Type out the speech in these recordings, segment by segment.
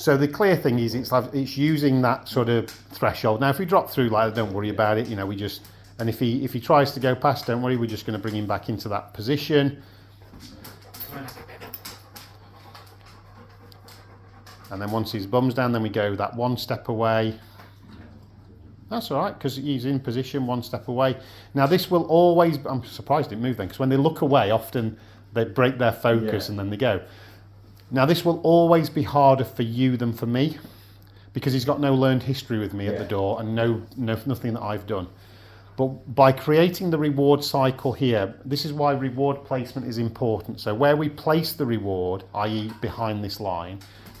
So the clear thing is it's using that sort of threshold. Now if we drop through like, don't worry about it, you know, and if he tries to go past, don't worry, we're just going to bring him back into that position. And then once his bum's down, then we go that one step away. That's all right, because he's in position, one step away. Now this will always, I'm surprised it moved then, because when they look away, often they break their focus and then they go. Now this will always be harder for you than for me, because he's got no learned history with me at the door and nothing that I've done. But by creating the reward cycle here, this is why reward placement is important. So where we place the reward, i.e. behind this line,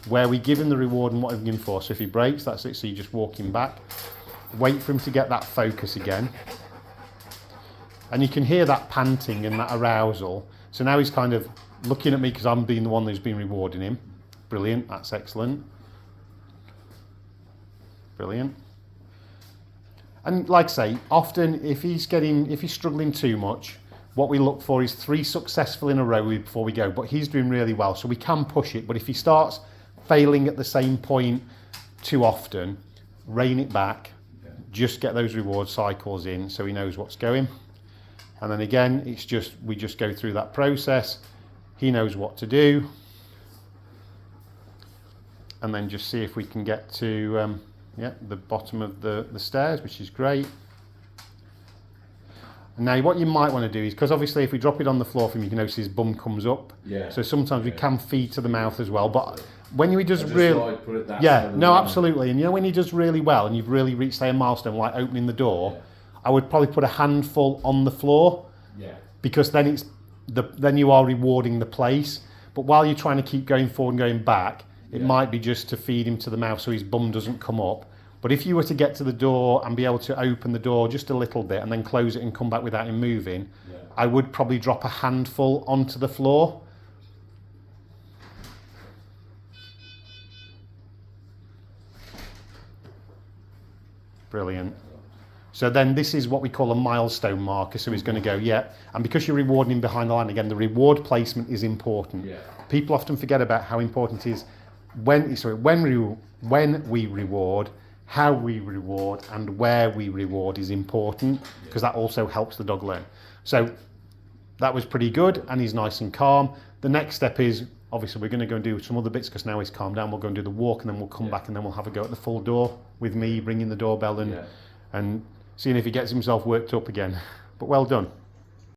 where we give him the reward and what we're given for. So if he breaks, that's it, so you just walk him back. Wait for him to get that focus again. And you can hear that panting and that arousal. So now he's kind of looking at me because I'm being the one who's been rewarding him. Brilliant, that's excellent. Brilliant. And like I say, often if he's struggling too much, what we look for is 3 successful in a row before we go, but he's doing really well, so we can push it. But if he starts failing at the same point too often, rein it back, just get those reward cycles in so he knows what's going. And then again, we just go through that process. He knows what to do. And then just see if we can get to the bottom of the stairs, which is great. And now what you might want to do is, because obviously if we drop it on the floor for him, you can notice his bum comes up. Yeah. So sometimes we can feed to the mouth as well. But when he does really, absolutely. And you know, when he does really well and you've really reached a milestone like opening the door, I would probably put a handful on the floor. Yeah. Because then then you are rewarding the place. But while you're trying to keep going forward and going back, it might be just to feed him to the mouth so his bum doesn't come up. But if you were to get to the door and be able to open the door just a little bit and then close it and come back without him moving, I would probably drop a handful onto the floor. Brilliant. So then this is what we call a milestone marker. So he's going to go, and because you're rewarding him behind the line, again, the reward placement is important. Yeah. People often forget about how important it is when we reward, how we reward, and where we reward is important, because that also helps the dog learn. So that was pretty good, and he's nice and calm. The next step is, obviously, we're going to go and do some other bits, because now he's calmed down. We'll go and do the walk, and then we'll come back, and then we'll have a go at the full door with me, ringing the doorbell and seeing if he gets himself worked up again. But well done.